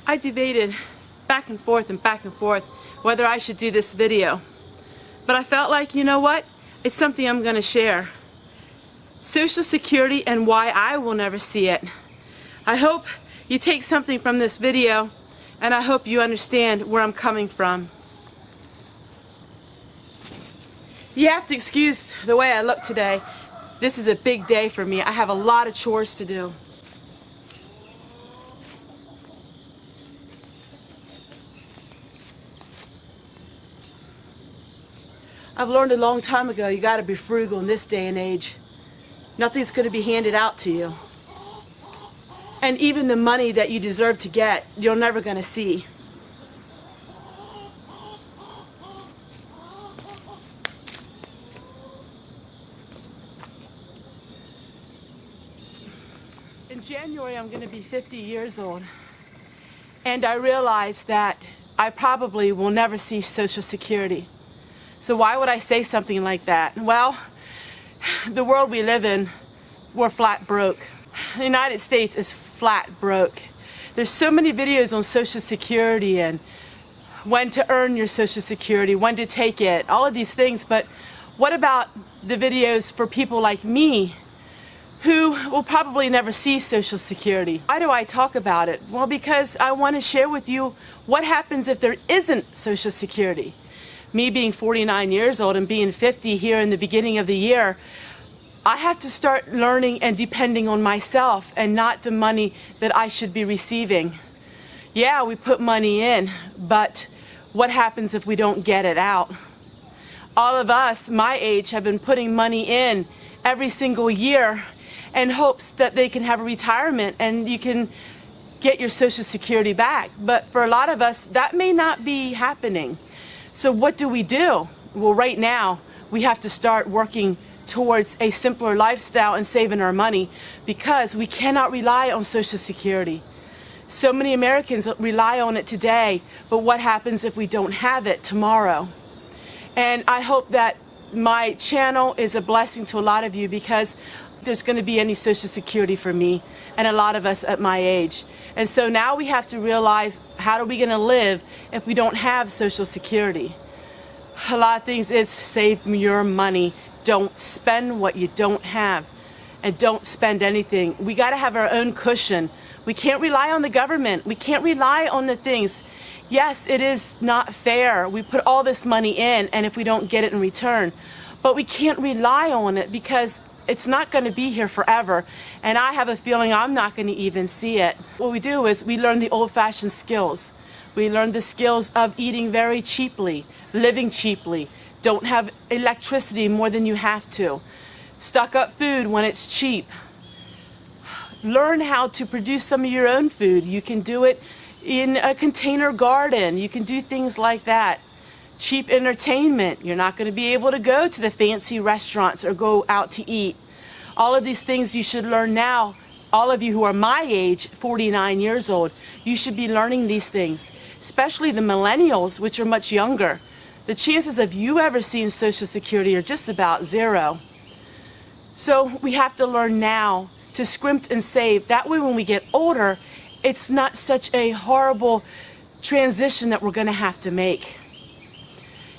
I debated back and forth whether I should do this video. But I felt like, you know what? It's something I'm going to share. Social Security and why I will never see it. I hope you take something from this video, and I hope you understand where I'm coming from. You have to excuse the way I look today. This is a big day for me. I have a lot of chores to do. I've learned a long time ago, you got to be frugal in this day and age. Nothing's going to be handed out to you. And even the money that you deserve to get, you're never going to see. In January, I'm going to be 50 years old. And I realize that I probably will never see Social Security. So why would I say something like that? Well, the world we live in, we're flat broke. The United States is flat broke. There's so many videos on Social Security and when to earn your Social Security, when to take it, all of these things. But what about the videos for people like me who will probably never see Social Security? Why do I talk about it? Well, because I want to share with you what happens if there isn't Social Security. Me being 49 years old and being 50 here in the beginning of the year, I have to start learning and depending on myself and not the money that I should be receiving. Yeah, we put money in, but what happens if we don't get it out? All of us, my age, have been putting money in every single year in hopes that they can have a retirement and you can get your Social Security back. But for a lot of us, that may not be happening. So what do? Well, right now, we have to start working towards a simpler lifestyle and saving our money because we cannot rely on Social Security. So many Americans rely on it today, but what happens if we don't have it tomorrow? And I hope that my channel is a blessing to a lot of you because there's going to be any Social Security for me and a lot of us at my age. And so now we have to realize, how are we going to live if we don't have Social Security? A lot of things is save your money. Don't spend what you don't have. And don't spend anything. We got to have our own cushion. We can't rely on the government. We can't rely on the things. Yes, it is not fair. We put all this money in, and if we don't get it in return. But we can't rely on it because it's not going to be here forever, and I have a feeling I'm not going to even see it. What we do is we learn the old-fashioned skills. We learn the skills of eating very cheaply, living cheaply, don't have electricity more than you have to, stock up food when it's cheap. Learn how to produce some of your own food. You can do it in a container garden. You can do things like that. Cheap entertainment. You're not going to be able to go to the fancy restaurants or go out to eat. All of these things you should learn now. All of you who are my age, 49 years old, you should be learning these things, especially the millennials, which are much younger. The chances of you ever seeing Social Security are just about zero. So we have to learn now to scrimp and save. That way when we get older, it's not such a horrible transition that we're going to have to make.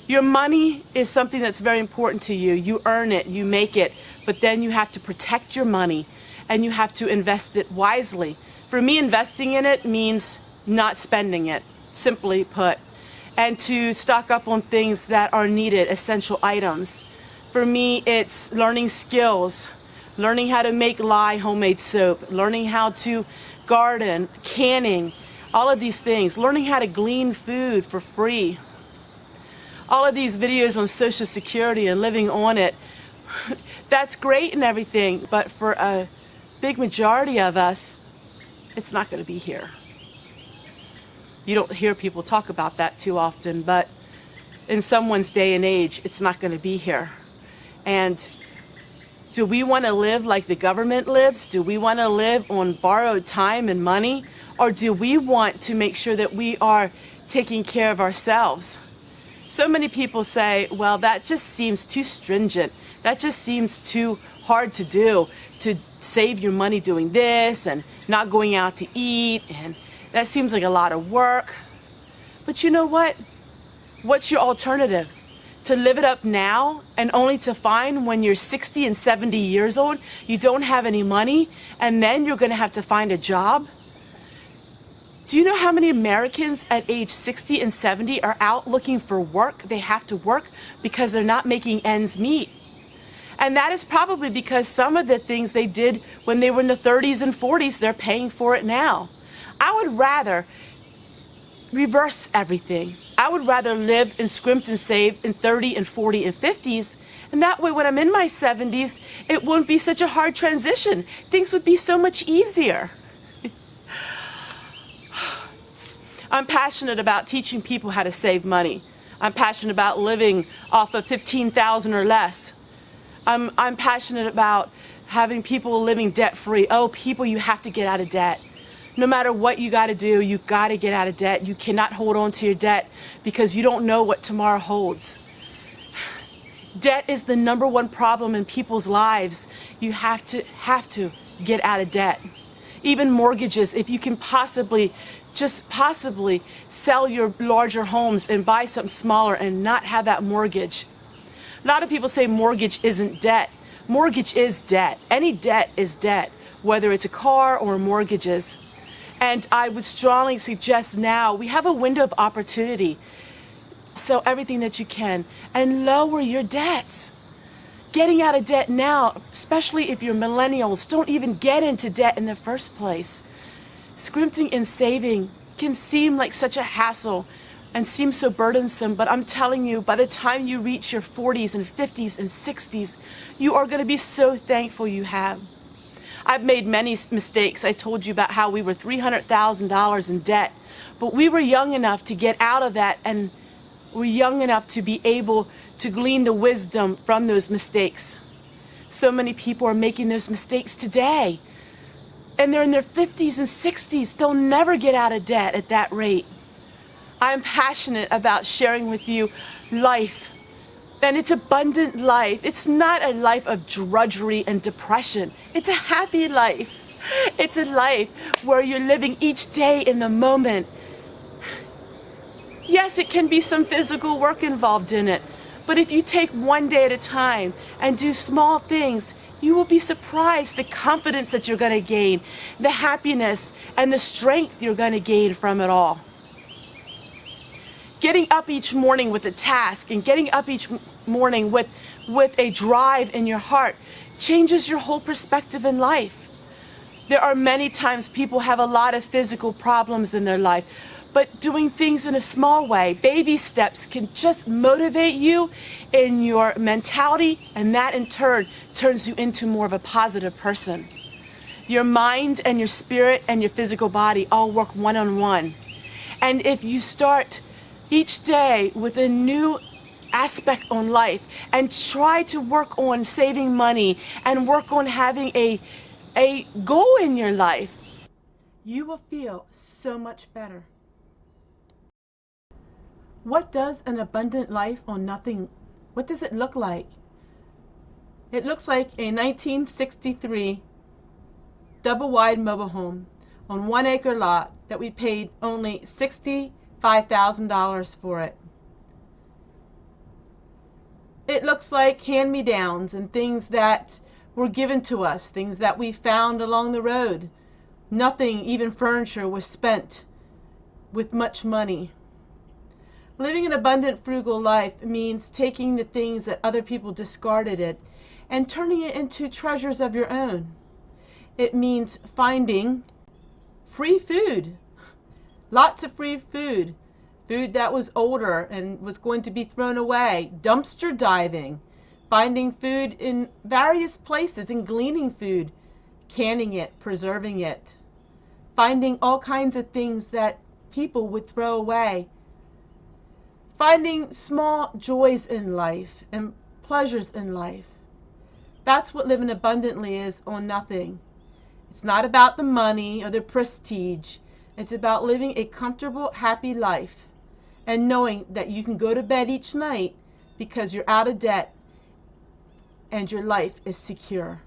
Your money is something that's very important to you. You earn it, you make it, but then you have to protect your money and you have to invest it wisely. For me, investing in it means not spending it, simply put, and to stock up on things that are needed, essential items. For me, it's learning skills, learning how to make lye homemade soap, learning how to garden, canning, all of these things, learning how to glean food for free. All of these videos on Social Security and living on it, that's great and everything, but for a big majority of us, it's not going to be here. You don't hear people talk about that too often, but in someone's day and age, it's not going to be here. And do we want to live like the government lives? Do we want to live on borrowed time and money? Or do we want to make sure that we are taking care of ourselves? So many people say, well, that just seems too stringent. That just seems too hard to do, to save your money doing this and not going out to eat. And That seems like a lot of work. But you know what? What's your alternative? To live it up now and only to find when you're 60 and 70 years old, you don't have any money, and then you're going to have to find a job? Do you know how many Americans at age 60 and 70 are out looking for work? They have to work because they're not making ends meet. And that is probably because some of the things they did when they were in the 30s and 40s, they're paying for it now. I would rather reverse everything. I would rather live and scrimp and save in 30 and 40 and 50s, and that way when I'm in my 70s, it wouldn't be such a hard transition. Things would be so much easier. I'm passionate about teaching people how to save money. I'm passionate about living off of $15,000 or less. I'm passionate about having people living debt-free. Oh, people, you have to get out of debt. No matter what you got to do, you got to get out of debt. You cannot hold on to your debt because you don't know what tomorrow holds. Debt is the #1 problem in people's lives. You have to get out of debt. Even mortgages, if you can just possibly sell your larger homes and buy something smaller and not have that mortgage. A lot of people say mortgage isn't debt. Mortgage is debt. Any debt is debt, whether it's a car or mortgages. And I would strongly suggest now we have a window of opportunity. Sell everything that you can and lower your debts. Getting out of debt now, especially if you're millennials, don't even get into debt in the first place. Scrimping and saving can seem like such a hassle and seem so burdensome, but I'm telling you, by the time you reach your 40s and 50s and 60s, you are going to be so thankful you have. I've made many mistakes. I told you about how we were $300,000 in debt, but we were young enough to get out of that, and we're young enough to be able to glean the wisdom from those mistakes. So many people are making those mistakes today, and they're in their 50s and 60s. They'll never get out of debt at that rate. I'm passionate about sharing with you life, and it's abundant life. It's not a life of drudgery and depression. It's a happy life. It's a life where you're living each day in the moment. Yes, it can be some physical work involved in it, but if you take one day at a time and do small things, you will be surprised the confidence that you're going to gain, the happiness and the strength you're going to gain from it all. Getting up each morning with a task and getting up each morning with a drive in your heart changes your whole perspective in life. There are many times people have a lot of physical problems in their life, but doing things in a small way, baby steps, can just motivate you in your mentality, and that in turn turns you into more of a positive person. Your mind and your spirit and your physical body all work one-on-one. And if you start each day with a new aspect on life and try to work on saving money and work on having a goal in your life, you will feel so much better. What does an abundant life on nothing, what does it look like? It looks like a 1963 double-wide mobile home on 1 acre lot that we paid only $65,000 for it. It looks like hand-me-downs and things that were given to us, things that we found along the road. Nothing, even furniture, was spent with much money. Living an abundant, frugal life means taking the things that other people discarded it and turning it into treasures of your own. It means finding free food, lots of free food, food that was older and was going to be thrown away, dumpster diving, finding food in various places and gleaning food, canning it, preserving it, finding all kinds of things that people would throw away, finding small joys in life and pleasures in life. That's what living abundantly is on nothing. It's not about the money or the prestige. It's about living a comfortable, happy life and knowing that you can go to bed each night because you're out of debt and your life is secure.